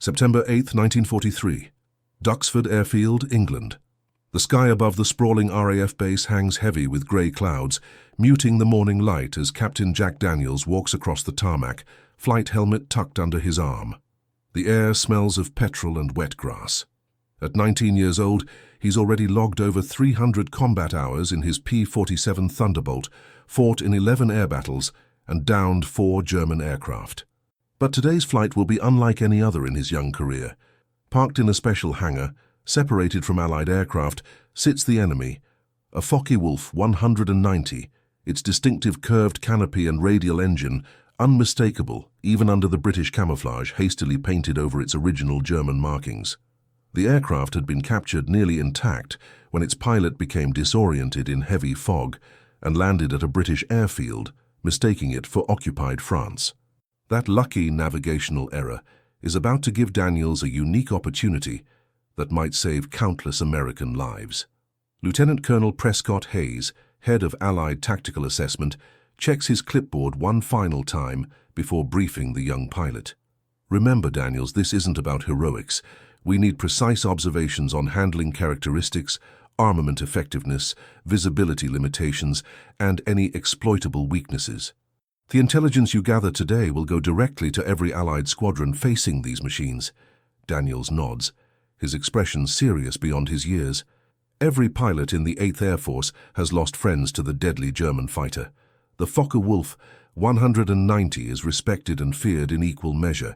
September 8, 1943. Duxford Airfield, England. The sky above the sprawling RAF base hangs heavy with grey clouds, muting the morning light as Captain Jack Daniels walks across the tarmac, flight helmet tucked under his arm. The air smells of petrol and wet grass. At 19 years old, he's already logged over 300 combat hours in his P-47 Thunderbolt, fought in 11 air battles, and downed 4 German aircraft. But today's flight will be unlike any other in his young career. Parked in a special hangar, separated from Allied aircraft, sits the enemy, a Focke-Wulf 190, its distinctive curved canopy and radial engine, unmistakable even under the British camouflage hastily painted over its original German markings. The aircraft had been captured nearly intact when its pilot became disoriented in heavy fog and landed at a British airfield, mistaking it for occupied France. That lucky navigational error is about to give Daniels a unique opportunity that might save countless American lives. Lieutenant Colonel Prescott Hayes, head of Allied Tactical Assessment, checks his clipboard one final time before briefing the young pilot. Remember, Daniels, this isn't about heroics. We need precise observations on handling characteristics, armament effectiveness, visibility limitations, and any exploitable weaknesses. The intelligence you gather today will go directly to every Allied squadron facing these machines. Daniels nods, his expression serious beyond his years. Every pilot in the 8th Air Force has lost friends to the deadly German fighter. The Focke-Wulf 190 is respected and feared in equal measure,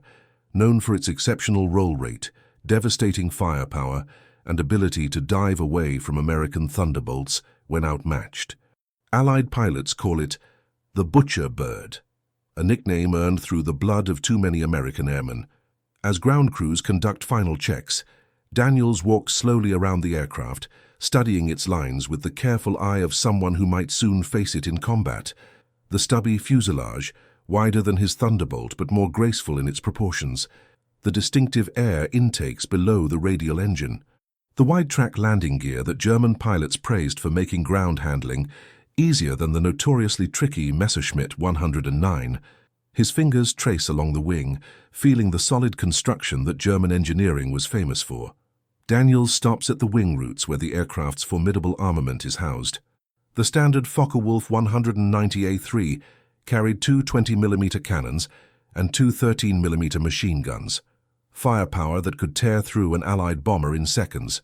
known for its exceptional roll rate, devastating firepower, and ability to dive away from American Thunderbolts when outmatched. Allied pilots call it the Butcher Bird, a nickname earned through the blood of too many American airmen. As ground crews conduct final checks, Daniels walks slowly around the aircraft, studying its lines with the careful eye of someone who might soon face it in combat. The stubby fuselage, wider than his Thunderbolt but more graceful in its proportions. The distinctive air intakes below the radial engine. The wide-track landing gear that German pilots praised for making ground handling easier than the notoriously tricky Messerschmitt 109. His fingers trace along the wing, feeling the solid construction that German engineering was famous for. Daniels stops at the wing roots where the aircraft's formidable armament is housed. The standard Focke-Wulf 190A3 carried 2 20mm cannons and 2 13mm machine guns, firepower that could tear through an Allied bomber in seconds.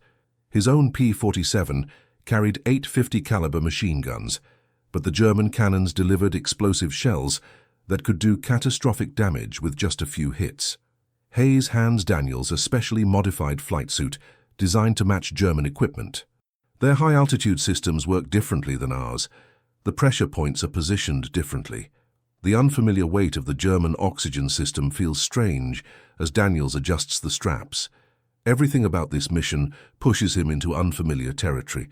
His own P-47 carried 8 50 caliber machine guns, but the German cannons delivered explosive shells that could do catastrophic damage with just a few hits. Hayes hands Daniels a specially modified flight suit designed to match German equipment. Their high-altitude systems work differently than ours. The pressure points are positioned differently. The unfamiliar weight of the German oxygen system feels strange as Daniels adjusts the straps. Everything about this mission pushes him into unfamiliar territory.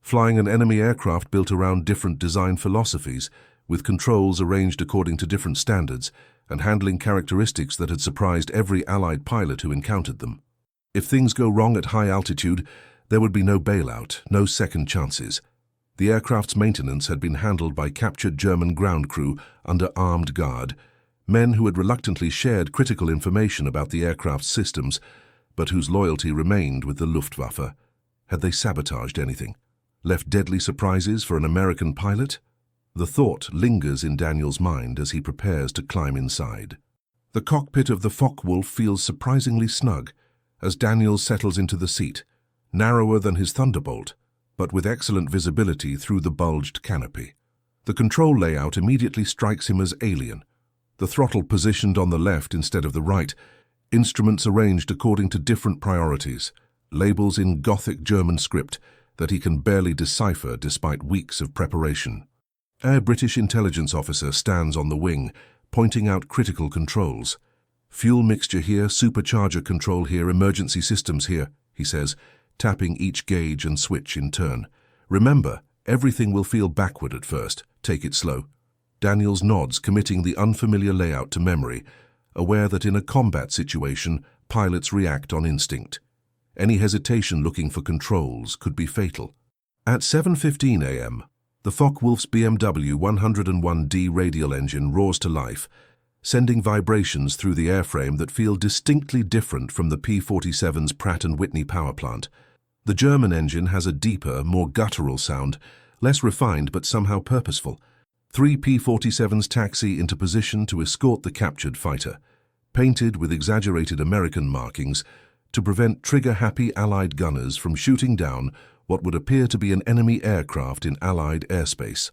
Flying an enemy aircraft built around different design philosophies, with controls arranged according to different standards, and handling characteristics that had surprised every Allied pilot who encountered them. If things go wrong at high altitude, there would be no bailout, no second chances. The aircraft's maintenance had been handled by captured German ground crew under armed guard, men who had reluctantly shared critical information about the aircraft's systems, but whose loyalty remained with the Luftwaffe. Had they sabotaged anything? Left deadly surprises for an American pilot? The thought lingers in Daniels' mind as he prepares to climb inside. The cockpit of the Focke-Wulf feels surprisingly snug as Daniels settles into the seat, narrower than his Thunderbolt, but with excellent visibility through the bulged canopy. The control layout immediately strikes him as alien. The throttle positioned on the left instead of the right, instruments arranged according to different priorities, labels in Gothic German script that he can barely decipher despite weeks of preparation. A British intelligence officer stands on the wing, pointing out critical controls. Fuel mixture here, supercharger control here, emergency systems here, he says, tapping each gauge and switch in turn. Remember, everything will feel backward at first. Take it slow. Daniels nods, committing the unfamiliar layout to memory, aware that in a combat situation, pilots react on instinct. Any hesitation looking for controls could be fatal. At 7:15 a.m., the Focke-Wulf's BMW 101D radial engine roars to life, sending vibrations through the airframe that feel distinctly different from the P-47's Pratt & Whitney power plant. The German engine has a deeper, more guttural sound, less refined but somehow purposeful. 3 P-47s taxi into position to escort the captured fighter, painted with exaggerated American markings to prevent trigger-happy Allied gunners from shooting down what would appear to be an enemy aircraft in Allied airspace.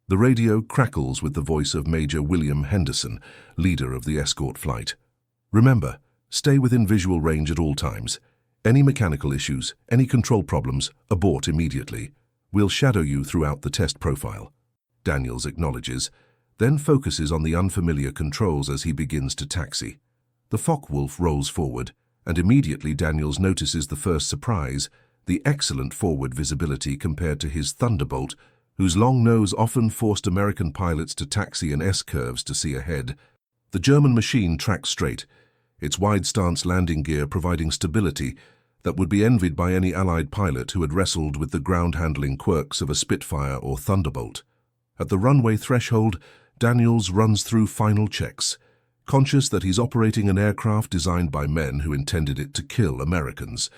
The radio crackles with the voice of Major William Henderson, leader of the escort flight. Remember, stay within visual range at all times. Any mechanical issues, any control problems, abort immediately. We'll shadow you throughout the test profile. Daniels acknowledges, then focuses on the unfamiliar controls as he begins to taxi. The Focke-Wulf rolls forward, and immediately Daniels notices the first surprise, the excellent forward visibility compared to his Thunderbolt, whose long nose often forced American pilots to taxi in S-curves to see ahead. The German machine tracks straight, its wide-stance landing gear providing stability that would be envied by any Allied pilot who had wrestled with the ground-handling quirks of a Spitfire or Thunderbolt. At the runway threshold, Daniels runs through final checks, conscious that he's operating an aircraft designed by men who intended it to kill Americans.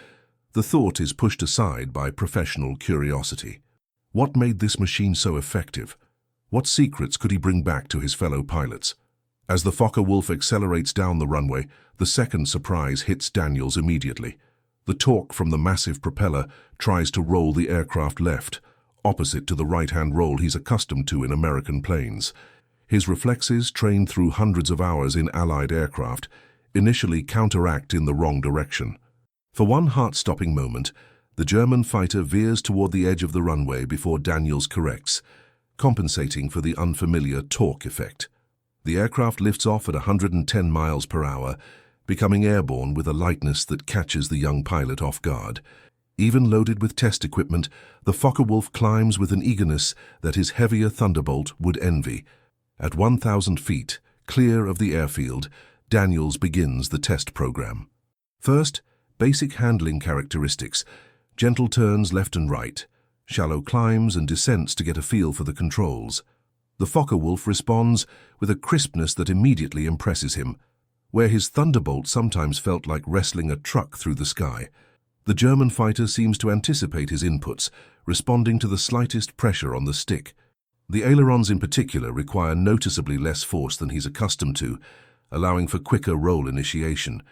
The thought is pushed aside by professional curiosity. What made this machine so effective? What secrets could he bring back to his fellow pilots? As the Focke-Wulf accelerates down the runway, the second surprise hits Daniels immediately. The torque from the massive propeller tries to roll the aircraft left, opposite to the right-hand roll he's accustomed to in American planes. His reflexes, trained through hundreds of hours in Allied aircraft, initially counteract in the wrong direction. For one heart-stopping moment, the German fighter veers toward the edge of the runway before Daniels corrects, compensating for the unfamiliar torque effect. The aircraft lifts off at 110 miles per hour, becoming airborne with a lightness that catches the young pilot off guard. Even loaded with test equipment, the Focke-Wulf climbs with an eagerness that his heavier Thunderbolt would envy. At 1,000 feet, clear of the airfield, Daniels begins the test program. First, basic handling characteristics, gentle turns left and right, shallow climbs and descents to get a feel for the controls. The Focke-Wulf responds with a crispness that immediately impresses him, where his Thunderbolt sometimes felt like wrestling a truck through the sky. The German fighter seems to anticipate his inputs, responding to the slightest pressure on the stick. The ailerons in particular require noticeably less force than he's accustomed to, allowing for quicker roll initiation.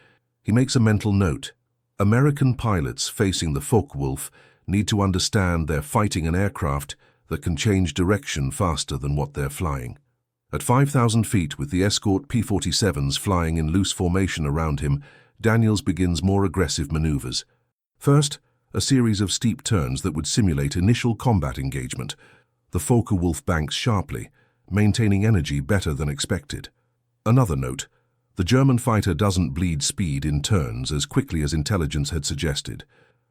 He makes a mental note. American pilots facing the Focke-Wulf need to understand they're fighting an aircraft that can change direction faster than what they're flying. At 5,000 feet, with the escort P-47s flying in loose formation around him, Daniels begins more aggressive maneuvers. First, a series of steep turns that would simulate initial combat engagement. The Focke-Wulf banks sharply, maintaining energy better than expected. Another note, the German fighter doesn't bleed speed in turns as quickly as intelligence had suggested,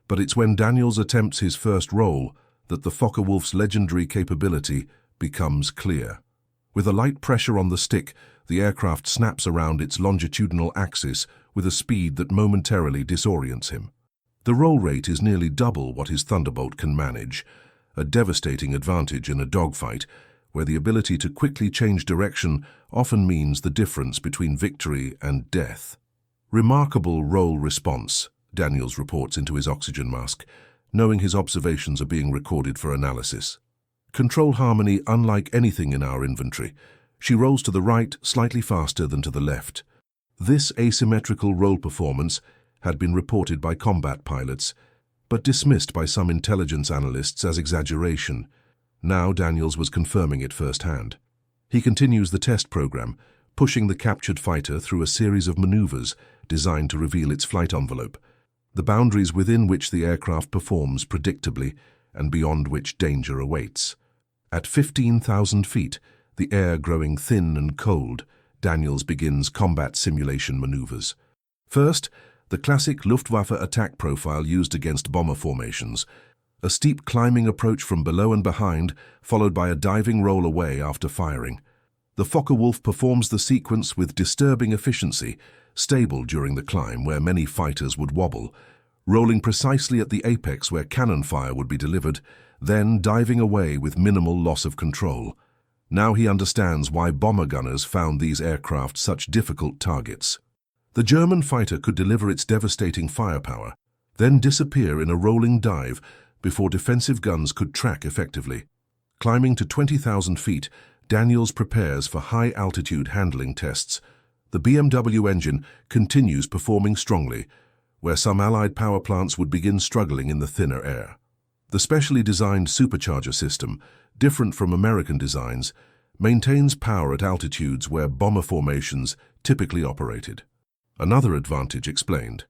but it's when Daniels attempts his first roll that the Focke-Wulf's legendary capability becomes clear. With a light pressure on the stick, the aircraft snaps around its longitudinal axis with a speed that momentarily disorients him. The roll rate is nearly double what his Thunderbolt can manage, a devastating advantage in a dogfight, where the ability to quickly change direction often means the difference between victory and death. Remarkable roll response, Daniels reports into his oxygen mask, knowing his observations are being recorded for analysis. Control harmony unlike anything in our inventory. She rolls to the right slightly faster than to the left. This asymmetrical roll performance had been reported by combat pilots, but dismissed by some intelligence analysts as exaggeration. Now Daniels was confirming it firsthand. He continues the test program, pushing the captured fighter through a series of maneuvers designed to reveal its flight envelope, the boundaries within which the aircraft performs predictably and beyond which danger awaits. At 15,000 feet, the air growing thin and cold, Daniels begins combat simulation maneuvers. First, the classic Luftwaffe attack profile used against bomber formations, a steep climbing approach from below and behind, followed by a diving roll away after firing. The Focke-Wulf performs the sequence with disturbing efficiency, stable during the climb where many fighters would wobble, rolling precisely at the apex where cannon fire would be delivered, then diving away with minimal loss of control. Now he understands why bomber gunners found these aircraft such difficult targets. The German fighter could deliver its devastating firepower, then disappear in a rolling dive before defensive guns could track effectively. Climbing to 20,000 feet, Daniels prepares for high-altitude handling tests. The BMW engine continues performing strongly, where some Allied power plants would begin struggling in the thinner air. The specially designed supercharger system, different from American designs, maintains power at altitudes where bomber formations typically operated. Another advantage explained.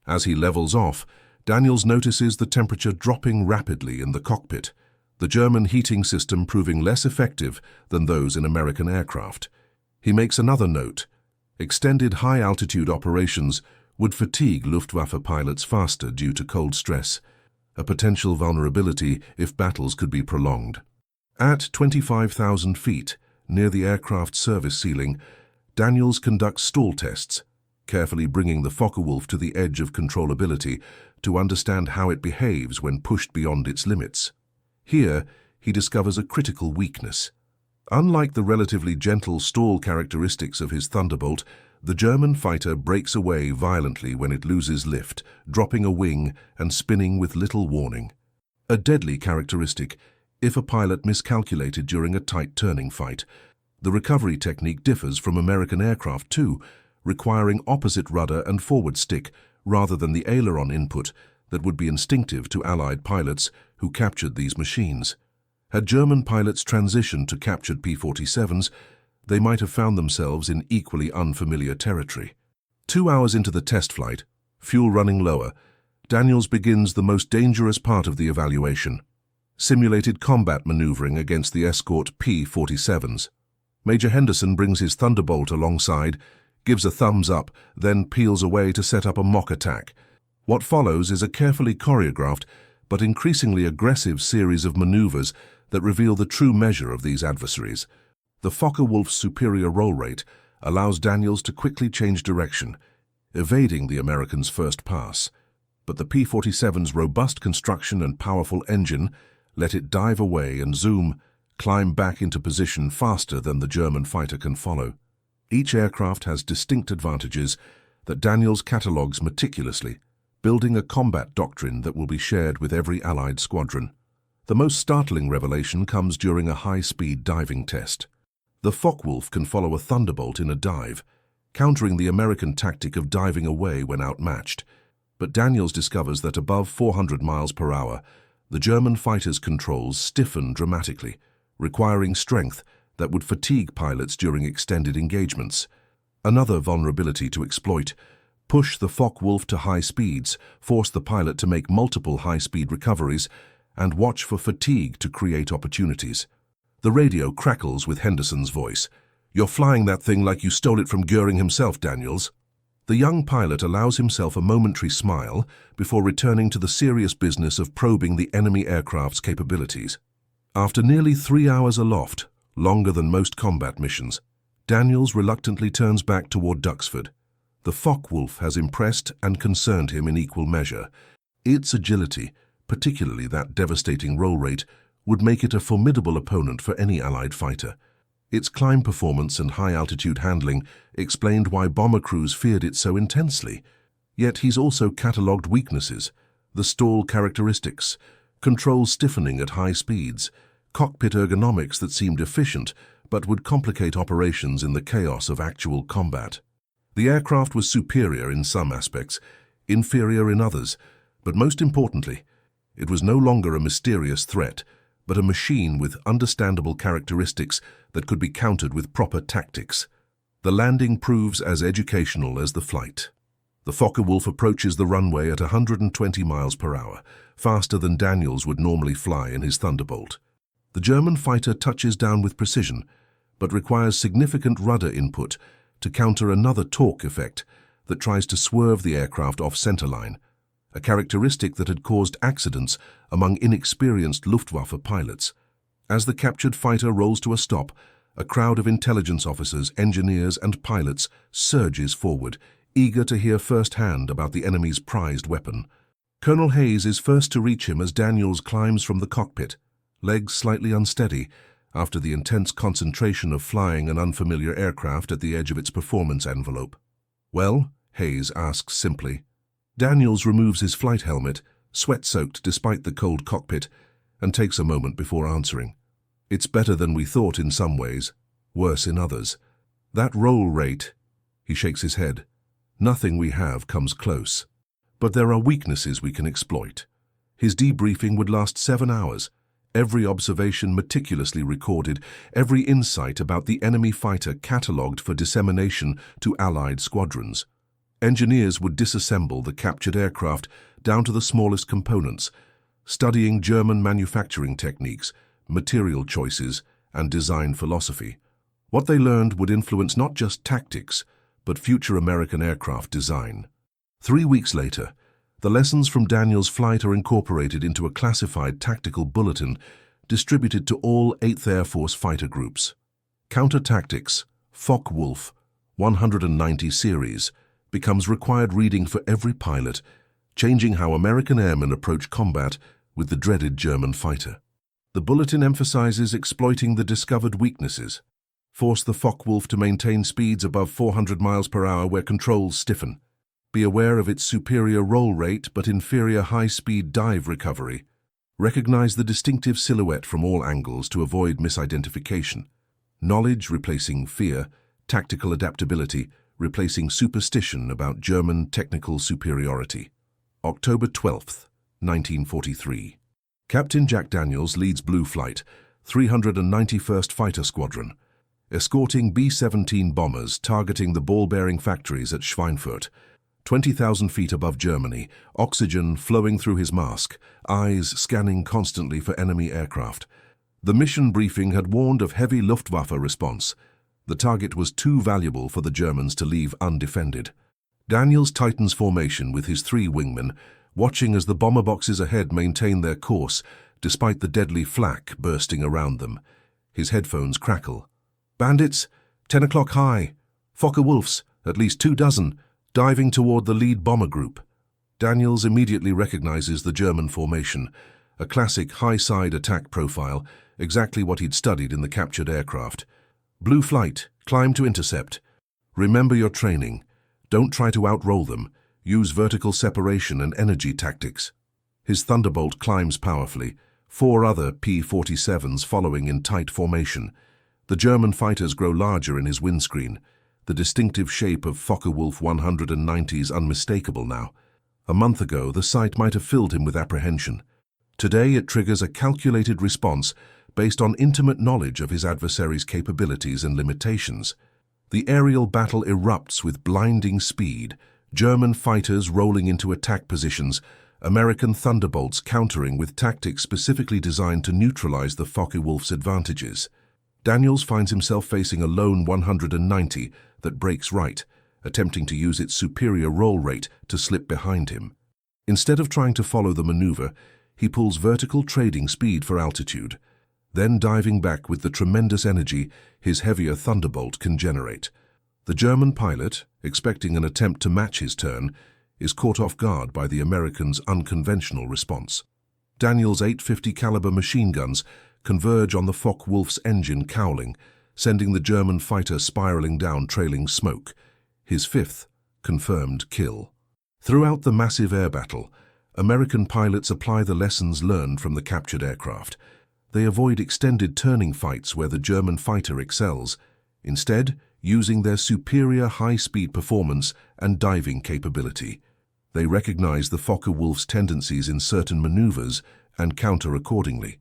As he levels off, Daniels notices the temperature dropping rapidly in the cockpit, the German heating system proving less effective than those in American aircraft. He makes another note. Extended high-altitude operations would fatigue Luftwaffe pilots faster due to cold stress, a potential vulnerability if battles could be prolonged. At 25,000 feet, near the aircraft's service ceiling, Daniels conducts stall tests, carefully bringing the Focke-Wulf to the edge of controllability to understand how it behaves when pushed beyond its limits. Here, he discovers a critical weakness. Unlike the relatively gentle stall characteristics of his Thunderbolt, the German fighter breaks away violently when it loses lift, dropping a wing and spinning with little warning. A deadly characteristic if a pilot miscalculated during a tight turning fight. The recovery technique differs from American aircraft too, requiring opposite rudder and forward stick rather than the aileron input that would be instinctive to Allied pilots who captured these machines. Had German pilots transitioned to captured P-47s, they might have found themselves in equally unfamiliar territory. 2 hours into the test flight, fuel running lower, Daniels begins the most dangerous part of the evaluation: simulated combat maneuvering against the escort P-47s. Major Henderson brings his Thunderbolt alongside, gives a thumbs up, then peels away to set up a mock attack. What follows is a carefully choreographed but increasingly aggressive series of maneuvers that reveal the true measure of these adversaries. The Focke-Wulf's superior roll rate allows Daniels to quickly change direction, evading the Americans' first pass. But the P-47's robust construction and powerful engine let it dive away and climb back into position faster than the German fighter can follow. Each aircraft has distinct advantages that Daniels catalogues meticulously, building a combat doctrine that will be shared with every Allied squadron. The most startling revelation comes during a high-speed diving test. The Focke-Wulf can follow a Thunderbolt in a dive, countering the American tactic of diving away when outmatched. But Daniels discovers that above 400 miles per hour, the German fighter's controls stiffen dramatically, requiring strength that would fatigue pilots during extended engagements. Another vulnerability to exploit: push the Focke-Wulf to high speeds, force the pilot to make multiple high-speed recoveries, and watch for fatigue to create opportunities. The radio crackles with Henderson's voice. "You're flying that thing like you stole it from Goering himself, Daniels." The young pilot allows himself a momentary smile before returning to the serious business of probing the enemy aircraft's capabilities. After nearly 3 hours aloft, longer than most combat missions, Daniels reluctantly turns back toward Duxford. The Focke-Wulf has impressed and concerned him in equal measure. Its agility, particularly that devastating roll rate, would make it a formidable opponent for any Allied fighter. Its climb performance and high-altitude handling explained why bomber crews feared it so intensely. Yet he's also catalogued weaknesses: the stall characteristics, control stiffening at high speeds, cockpit ergonomics that seemed efficient but would complicate operations in the chaos of actual combat. The aircraft was superior in some aspects, inferior in others, but most importantly, it was no longer a mysterious threat, but a machine with understandable characteristics that could be countered with proper tactics. The landing proves as educational as the flight. The Focke-Wulf approaches the runway at 120 miles per hour, faster than Daniels would normally fly in his Thunderbolt. The German fighter touches down with precision, but requires significant rudder input to counter another torque effect that tries to swerve the aircraft off centerline, a characteristic that had caused accidents among inexperienced Luftwaffe pilots. As the captured fighter rolls to a stop, a crowd of intelligence officers, engineers, and pilots surges forward, eager to hear firsthand about the enemy's prized weapon. Colonel Hayes is first to reach him as Daniels climbs from the cockpit, legs slightly unsteady, after the intense concentration of flying an unfamiliar aircraft at the edge of its performance envelope. "Well?" Hayes asks simply. Daniels removes his flight helmet, sweat-soaked despite the cold cockpit, and takes a moment before answering. "It's better than we thought in some ways, worse in others. That roll rate," he shakes his head, "nothing we have comes close. But there are weaknesses we can exploit." His debriefing would last 7 hours, every observation meticulously recorded, every insight about the enemy fighter catalogued for dissemination to Allied squadrons. Engineers would disassemble the captured aircraft down to the smallest components, studying German manufacturing techniques, material choices, and design philosophy. What they learned would influence not just tactics, but future American aircraft design. 3 weeks later, the lessons from Daniels' flight are incorporated into a classified tactical bulletin distributed to all 8th Air Force fighter groups. Counter Tactics, Focke-Wulf, 190 series, becomes required reading for every pilot, changing how American airmen approach combat with the dreaded German fighter. The bulletin emphasizes exploiting the discovered weaknesses. Force the Focke-Wulf to maintain speeds above 400 miles per hour where controls stiffen. Be aware of its superior roll rate but inferior high-speed dive recovery. Recognize the distinctive silhouette from all angles to avoid misidentification. Knowledge replacing fear, tactical adaptability replacing superstition about German technical superiority. October 12th, 1943. Captain Jack Daniels leads Blue Flight, 391st Fighter Squadron, escorting B-17 bombers targeting the ball-bearing factories at Schweinfurt, 20,000 feet above Germany, oxygen flowing through his mask, eyes scanning constantly for enemy aircraft. The mission briefing had warned of heavy Luftwaffe response. The target was too valuable for the Germans to leave undefended. Daniels tightens formation with his 3 wingmen, watching as the bomber boxes ahead maintain their course, despite the deadly flak bursting around them. His headphones crackle. "Bandits, 10 o'clock high. Focke-Wulfs, at least 2 dozen, diving toward the lead bomber group." Daniels immediately recognizes the German formation, a classic high-side attack profile, exactly what he'd studied in the captured aircraft. "Blue Flight, climb to intercept. Remember your training. Don't try to outroll them. Use vertical separation and energy tactics." His Thunderbolt climbs powerfully, 4 other P-47s following in tight formation. The German fighters grow larger in his windscreen. The distinctive shape of Focke-Wulf 190s unmistakable now. A month ago, the sight might have filled him with apprehension. Today, it triggers a calculated response based on intimate knowledge of his adversary's capabilities and limitations. The aerial battle erupts with blinding speed, German fighters rolling into attack positions, American Thunderbolts countering with tactics specifically designed to neutralize the Focke-Wulf's advantages. Daniels finds himself facing a lone 190 that breaks right, attempting to use its superior roll rate to slip behind him. Instead of trying to follow the maneuver, he pulls vertical trading speed for altitude, then diving back with the tremendous energy his heavier Thunderbolt can generate. The German pilot, expecting an attempt to match his turn, is caught off guard by the Americans' unconventional response. Daniels' 850 caliber machine guns converge on the Focke-Wulf's engine cowling, sending the German fighter spiraling down trailing smoke, his 5th confirmed kill. Throughout the massive air battle, American pilots apply the lessons learned from the captured aircraft. They avoid extended turning fights where the German fighter excels, instead using their superior high-speed performance and diving capability. They recognize the Focke-Wulf's tendencies in certain maneuvers and counter accordingly.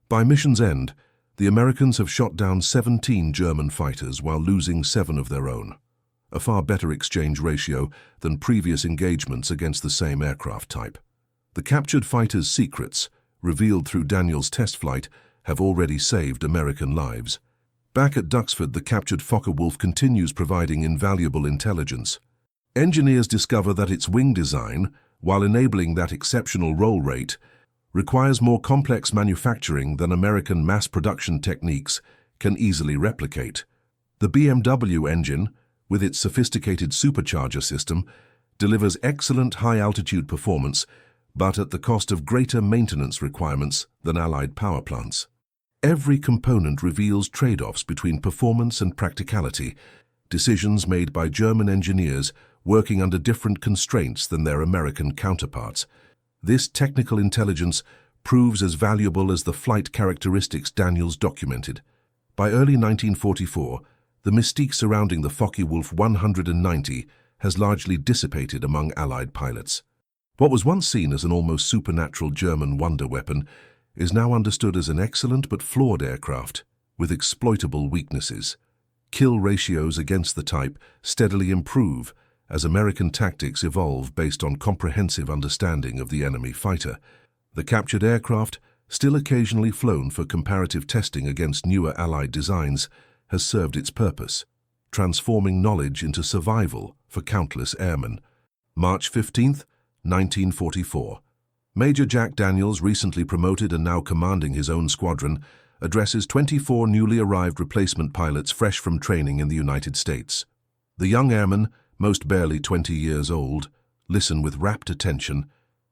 By mission's end, the Americans have shot down 17 German fighters while losing 7 of their own, a far better exchange ratio than previous engagements against the same aircraft type. The captured fighters' secrets, revealed through Daniels' test flight, have already saved American lives. Back at Duxford, the captured Focke-Wulf continues providing invaluable intelligence. Engineers discover that its wing design, while enabling that exceptional roll rate, requires more complex manufacturing than American mass production techniques can easily replicate. The BMW engine, with its sophisticated supercharger system, delivers excellent high-altitude performance, but at the cost of greater maintenance requirements than Allied power plants. Every component reveals trade-offs between performance and practicality, decisions made by German engineers working under different constraints than their American counterparts. This technical intelligence proves as valuable as the flight characteristics Daniels documented. By early 1944, the mystique surrounding the Focke-Wulf 190 has largely dissipated among Allied pilots. What was once seen as an almost supernatural German wonder weapon is now understood as an excellent but flawed aircraft with exploitable weaknesses. Kill ratios against the type steadily improve as American tactics evolve based on comprehensive understanding of the enemy fighter. The captured aircraft, still occasionally flown for comparative testing against newer Allied designs, has served its purpose, transforming knowledge into survival for countless airmen. March 15, 1944. Major Jack Daniels, recently promoted and now commanding his own squadron, addresses 24 newly arrived replacement pilots fresh from training in the United States. The young airmen, most barely 20 years old, listen with rapt attention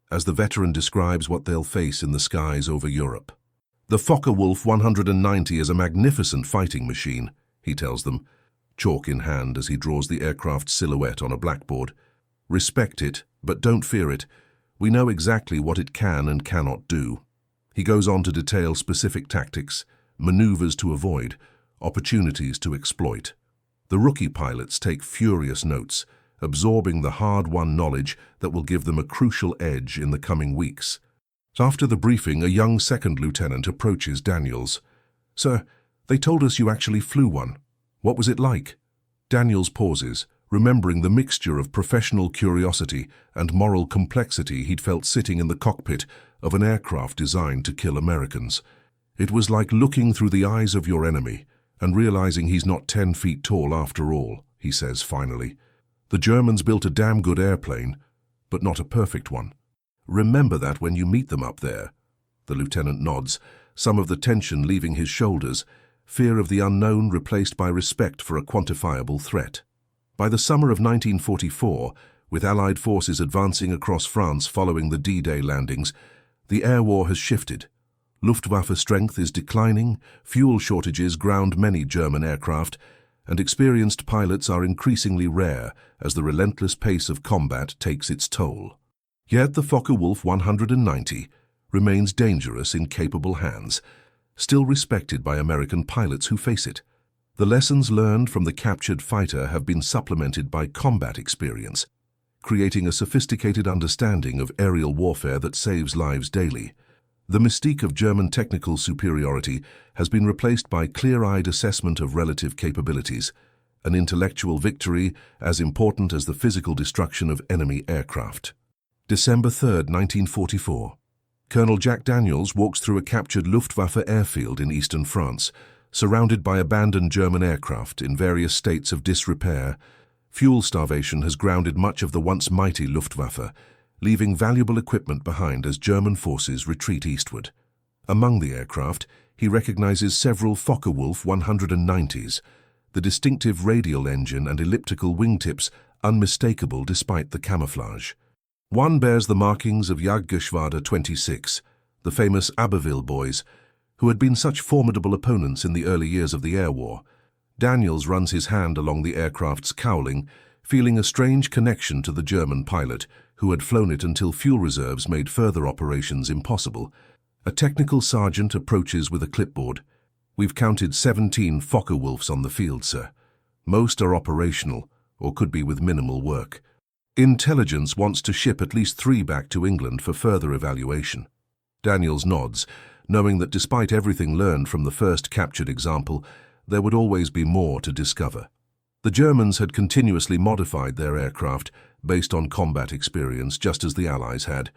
as the veteran describes what they'll face in the skies over Europe. The Focke-Wulf 190 is a magnificent fighting machine, he tells them, chalk in hand as he draws the aircraft's silhouette on a blackboard. Respect it, but don't fear it. We know exactly what it can and cannot do. He goes on to detail specific tactics, maneuvers to avoid, opportunities to exploit. The rookie pilots take furious notes, absorbing the hard-won knowledge that will give them a crucial edge in the coming weeks. After the briefing, a young second lieutenant approaches Daniels. "Sir, they told us you actually flew one. What was it like?" Daniels pauses, remembering the mixture of professional curiosity and moral complexity he'd felt sitting in the cockpit of an aircraft designed to kill Americans. "It was like looking through the eyes of your enemy and realizing he's not 10 feet tall after all," he says finally. "The Germans built a damn good airplane, but not a perfect one. Remember that when you meet them up there." The lieutenant nods, some of the tension leaving his shoulders, fear of the unknown replaced by respect for a quantifiable threat. By the summer of 1944, with Allied forces advancing across France following the D-Day landings, the air war has shifted. Luftwaffe strength is declining, fuel shortages ground many German aircraft, and experienced pilots are increasingly rare as the relentless pace of combat takes its toll. Yet the Focke-Wulf 190 remains dangerous in capable hands, still respected by American pilots who face it. The lessons learned from the captured fighter have been supplemented by combat experience, creating a sophisticated understanding of aerial warfare that saves lives daily. The mystique of German technical superiority has been replaced by clear-eyed assessment of relative capabilities, an intellectual victory as important as the physical destruction of enemy aircraft. December 3, 1944. Colonel Jack Daniels walks through a captured Luftwaffe airfield in eastern France, surrounded by abandoned German aircraft in various states of disrepair. Fuel starvation has grounded much of the once mighty Luftwaffe, leaving valuable equipment behind as German forces retreat eastward. Among the aircraft, he recognizes several Focke-Wulf 190s, the distinctive radial engine and elliptical wingtips unmistakable despite the camouflage. One bears the markings of Jagdgeschwader 26, the famous Abbeville boys, who had been such formidable opponents in the early years of the air war. Daniels runs his hand along the aircraft's cowling, feeling a strange connection to the German pilot, who had flown it until fuel reserves made further operations impossible. A technical sergeant approaches with a clipboard. "We've counted 17 Focke-Wulfs on the field, sir. Most are operational, or could be with minimal work. Intelligence wants to ship at least 3 back to England for further evaluation." Daniels nods, knowing that despite everything learned from the first captured example, there would always be more to discover. The Germans had continuously modified their aircraft based on combat experience, just as the Allies had.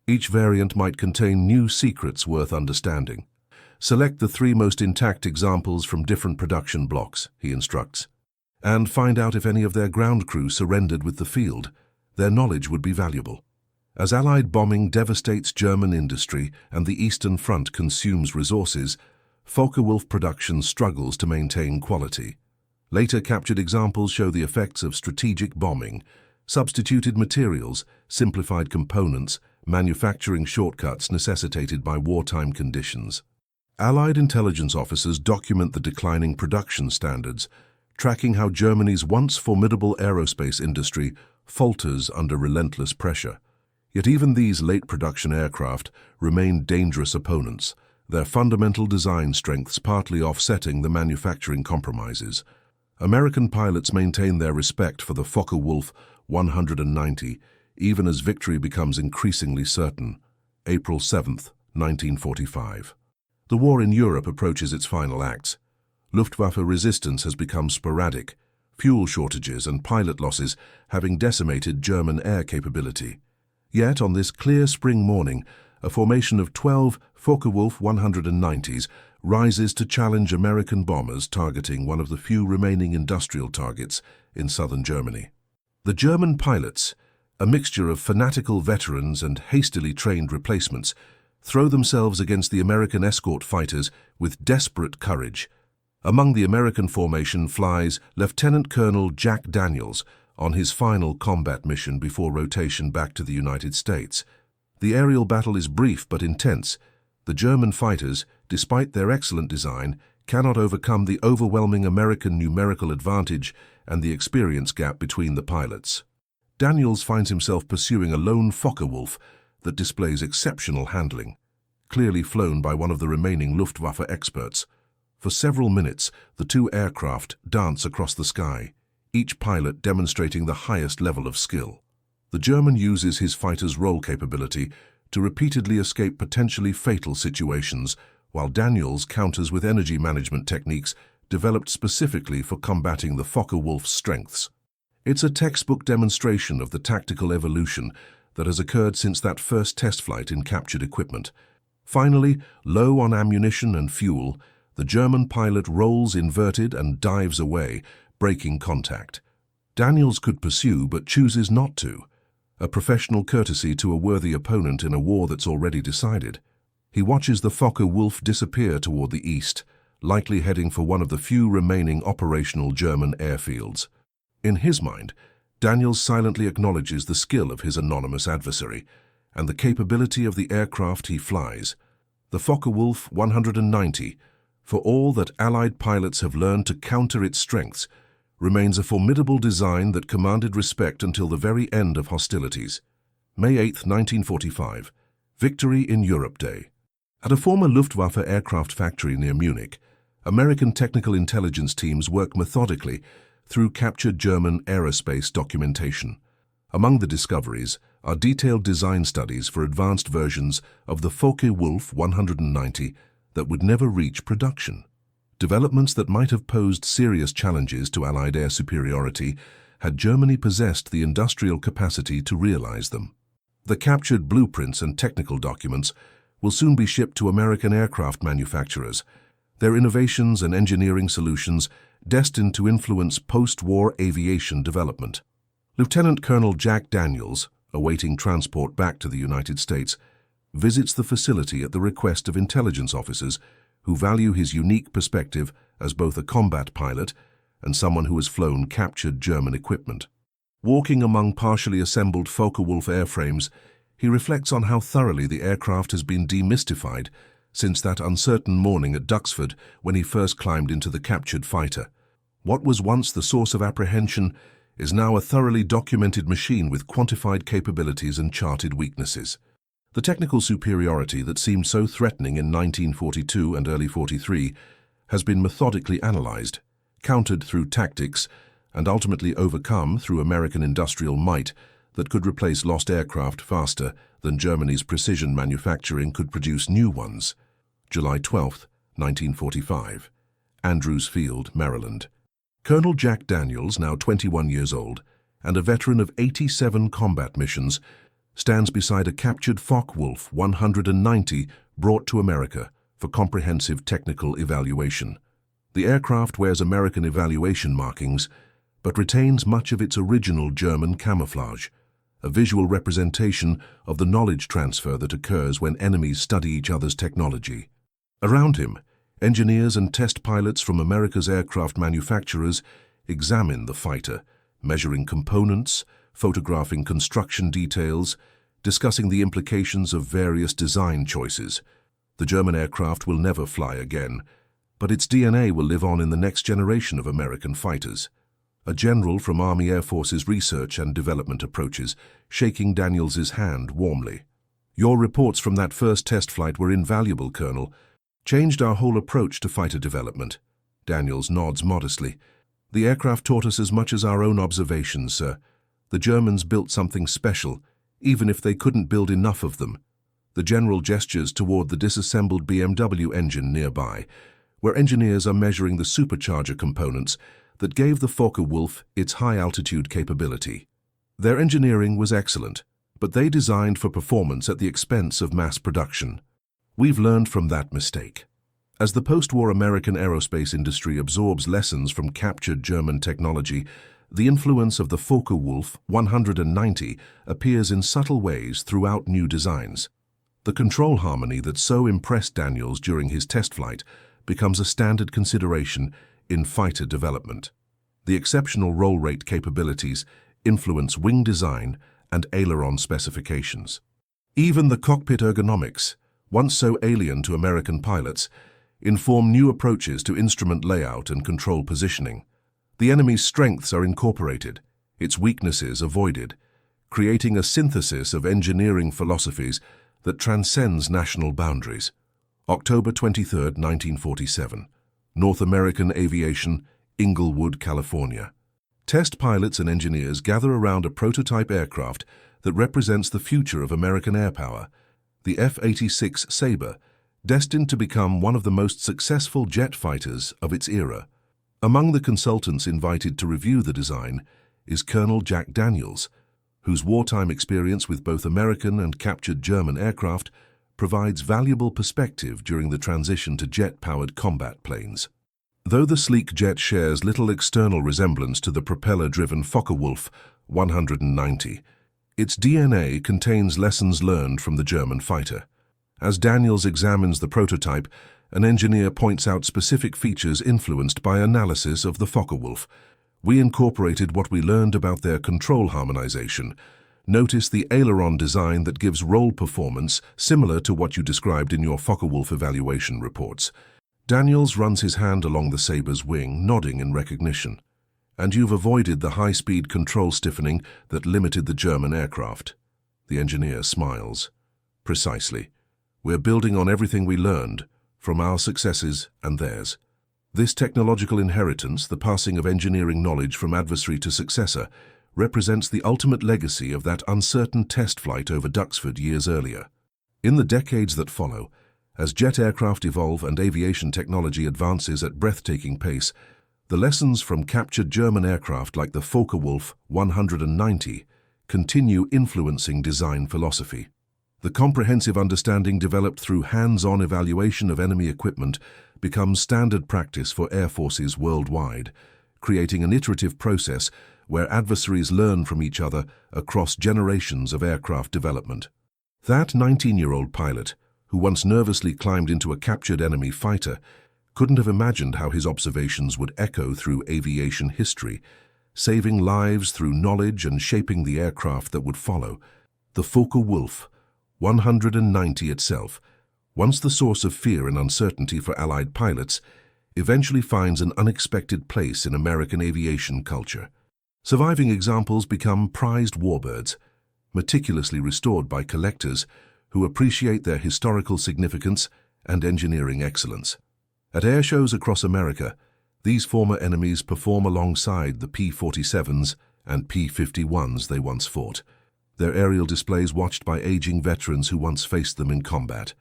Each variant might contain new secrets worth understanding. "Select the 3 most intact examples from different production blocks," he instructs, "and find out if any of their ground crew surrendered with the field. Their knowledge would be valuable." As Allied bombing devastates German industry and the Eastern Front consumes resources, Focke-Wulf production struggles to maintain quality. Later captured examples show the effects of strategic bombing, substituted materials, simplified components, manufacturing shortcuts necessitated by wartime conditions. Allied intelligence officers document the declining production standards, tracking how Germany's once formidable aerospace industry falters under relentless pressure. Yet even these late production aircraft remain dangerous opponents, their fundamental design strengths partly offsetting the manufacturing compromises. American pilots maintain their respect for the Focke-Wulf 190, even as victory becomes increasingly certain. April 7, 1945. The war in Europe approaches its final acts. Luftwaffe resistance has become sporadic, fuel shortages and pilot losses having decimated German air capability. Yet on this clear spring morning, a formation of 12 Focke-Wulf 190s rises to challenge American bombers targeting one of the few remaining industrial targets in southern Germany. The German pilots, a mixture of fanatical veterans and hastily trained replacements, throw themselves against the American escort fighters with desperate courage. Among the American formation flies Lieutenant Colonel Jack Daniels on his final combat mission before rotation back to the United States. The aerial battle is brief but intense. The German fighters, despite their excellent design, cannot overcome the overwhelming American numerical advantage and the experience gap between the pilots. Daniels finds himself pursuing a lone Focke-Wulf that displays exceptional handling, clearly flown by one of the remaining Luftwaffe experts. For several minutes, the two aircraft dance across the sky, each pilot demonstrating the highest level of skill. The German uses his fighter's roll capability to repeatedly escape potentially fatal situations, while Daniels counters with energy management techniques developed specifically for combating the Focke-Wulf's strengths. It's a textbook demonstration of the tactical evolution that has occurred since that first test flight in captured equipment. Finally, low on ammunition and fuel, the German pilot rolls inverted and dives away, breaking contact. Daniels could pursue but chooses not to, a professional courtesy to a worthy opponent in a war that's already decided. He watches the Focke-Wulf disappear toward the east, likely heading for one of the few remaining operational German airfields. In his mind, Daniels silently acknowledges the skill of his anonymous adversary and the capability of the aircraft he flies. The Focke-Wulf 190, for all that Allied pilots have learned to counter its strengths, remains a formidable design that commanded respect until the very end of hostilities. May 8, 1945, Victory in Europe Day. At a former Luftwaffe aircraft factory near Munich, American technical intelligence teams work methodically through captured German aerospace documentation. Among the discoveries are detailed design studies for advanced versions of the Focke-Wulf 190 that would never reach production. Developments that might have posed serious challenges to Allied air superiority had Germany possessed the industrial capacity to realize them. The captured blueprints and technical documents will soon be shipped to American aircraft manufacturers, their innovations and engineering solutions destined to influence post-war aviation development. Lieutenant Colonel Jack Daniels, awaiting transport back to the United States, visits the facility at the request of intelligence officers who value his unique perspective as both a combat pilot and someone who has flown captured German equipment. Walking among partially assembled Focke-Wulf airframes, he reflects on how thoroughly the aircraft has been demystified since that uncertain morning at Duxford when he first climbed into the captured fighter. What was once the source of apprehension is now a thoroughly documented machine with quantified capabilities and charted weaknesses. The technical superiority that seemed so threatening in 1942 and early 43 has been methodically analyzed, countered through tactics, and ultimately overcome through American industrial might that could replace lost aircraft faster than Germany's precision manufacturing could produce new ones. July 12, 1945. Andrews Field, Maryland. Colonel Jack Daniels, now 21 years old, and a veteran of 87 combat missions, stands beside a captured Focke-Wulf 190 brought to America for comprehensive technical evaluation. The aircraft wears American evaluation markings, but retains much of its original German camouflage, a visual representation of the knowledge transfer that occurs when enemies study each other's technology. Around him, engineers and test pilots from America's aircraft manufacturers examine the fighter, measuring components, photographing construction details, discussing the implications of various design choices. The German aircraft will never fly again, but its DNA will live on in the next generation of American fighters. A general from Army Air Force's research and development approaches, shaking Daniels's hand warmly. "Your reports from that first test flight were invaluable, Colonel. Changed our whole approach to fighter development." Daniels nods modestly. "The aircraft taught us as much as our own observations, sir. The Germans built something special, even if they couldn't build enough of them." The general gestures toward the disassembled BMW engine nearby, where engineers are measuring the supercharger components that gave the Focke-Wulf its high-altitude capability. Their engineering was excellent, but they designed for performance at the expense of mass production. We've learned from that mistake. As the post-war American aerospace industry absorbs lessons from captured German technology, the influence of the Focke-Wulf 190 appears in subtle ways throughout new designs. The control harmony that so impressed Daniels during his test flight becomes a standard consideration in fighter development. The exceptional roll rate capabilities influence wing design and aileron specifications. Even the cockpit ergonomics, once so alien to American pilots, inform new approaches to instrument layout and control positioning. The enemy's strengths are incorporated, its weaknesses avoided, creating a synthesis of engineering philosophies that transcends national boundaries. October 23, 1947. North American Aviation, Inglewood, California. Test pilots and engineers gather around a prototype aircraft that represents the future of American air power, the F-86 Sabre, destined to become one of the most successful jet fighters of its era. Among the consultants invited to review the design is Colonel Jack Daniels, whose wartime experience with both American and captured German aircraft provides valuable perspective during the transition to jet-powered combat planes. Though the sleek jet shares little external resemblance to the propeller-driven Focke-Wulf 190, its DNA contains lessons learned from the German fighter. As Daniels examines the prototype, an engineer points out specific features influenced by analysis of the Focke-Wulf. "We incorporated what we learned about their control harmonization. Notice the aileron design that gives roll performance similar to what you described in your Focke-Wulf evaluation reports." Daniels runs his hand along the Sabre's wing, nodding in recognition. "And you've avoided the high-speed control stiffening that limited the German aircraft." The engineer smiles. "Precisely. We're building on everything we learned, from our successes and theirs. This technological inheritance, the passing of engineering knowledge from adversary to successor, represents the ultimate legacy of that uncertain test flight over Duxford years earlier. In the decades that follow, as jet aircraft evolve and aviation technology advances at breathtaking pace, the lessons from captured German aircraft like the Focke-Wulf 190 continue influencing design philosophy. The comprehensive understanding developed through hands-on evaluation of enemy equipment becomes standard practice for air forces worldwide, creating an iterative process where adversaries learn from each other across generations of aircraft development. That 19-year-old pilot, who once nervously climbed into a captured enemy fighter, couldn't have imagined how his observations would echo through aviation history, saving lives through knowledge and shaping the aircraft that would follow. The Focke-Wulf 190 itself, once the source of fear and uncertainty for Allied pilots, eventually finds an unexpected place in American aviation culture. Surviving examples become prized warbirds, meticulously restored by collectors who appreciate their historical significance and engineering excellence. At air shows across America, these former enemies perform alongside the P-47s and P-51s they once fought, their aerial displays watched by aging veterans who once faced them in combat.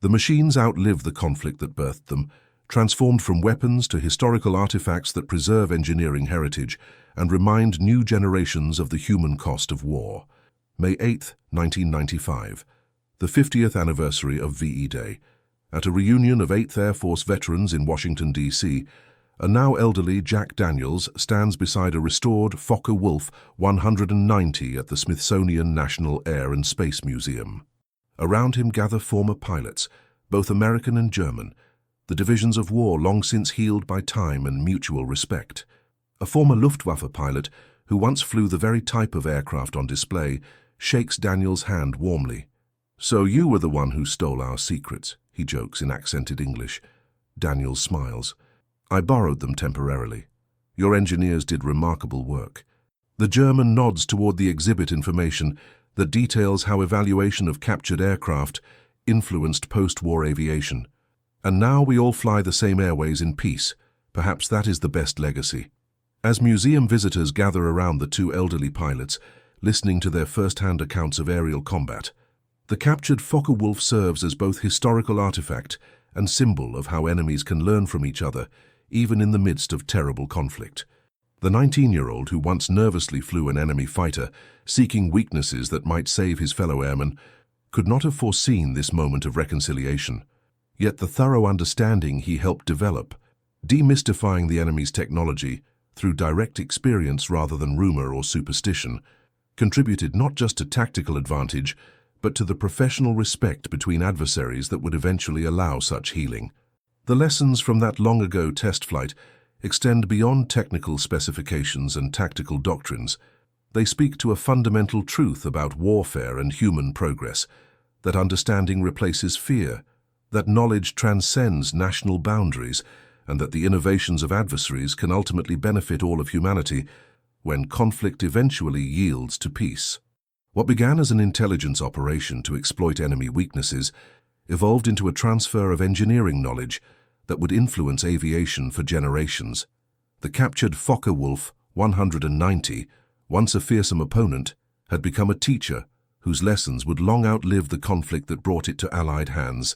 The machines outlive the conflict that birthed them, transformed from weapons to historical artifacts that preserve engineering heritage and remind new generations of the human cost of war. May 8, 1995, the 50th anniversary of VE Day. At a reunion of 8th Air Force veterans in Washington, D.C., a now elderly Jack Daniels stands beside a restored Focke-Wulf 190 at the Smithsonian National Air and Space Museum. Around him gather former pilots, both American and German, the divisions of war long since healed by time and mutual respect. A former Luftwaffe pilot, who once flew the very type of aircraft on display, shakes Daniels' hand warmly. "So you were the one who stole our secrets," he jokes in accented English. Daniels smiles. "I borrowed them temporarily. Your engineers did remarkable work." The German nods toward the exhibit information that details how evaluation of captured aircraft influenced post-war aviation. "And now we all fly the same airways in peace. Perhaps that is the best legacy." As museum visitors gather around the two elderly pilots, listening to their first-hand accounts of aerial combat, the captured Focke-Wulf serves as both historical artifact and symbol of how enemies can learn from each other, even in the midst of terrible conflict. The 19-year-old who once nervously flew an enemy fighter, seeking weaknesses that might save his fellow airmen, could not have foreseen this moment of reconciliation. Yet the thorough understanding he helped develop, demystifying the enemy's technology through direct experience rather than rumor or superstition, contributed not just to tactical advantage, but to the professional respect between adversaries that would eventually allow such healing. The lessons from that long-ago test flight extend beyond technical specifications and tactical doctrines. They speak to a fundamental truth about warfare and human progress, that understanding replaces fear, that knowledge transcends national boundaries, and that the innovations of adversaries can ultimately benefit all of humanity when conflict eventually yields to peace. What began as an intelligence operation to exploit enemy weaknesses evolved into a transfer of engineering knowledge that would influence aviation for generations. The captured Focke-Wulf 190, once a fearsome opponent, had become a teacher whose lessons would long outlive the conflict that brought it to Allied hands,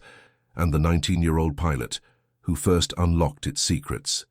and the 19-year-old pilot who first unlocked its secrets.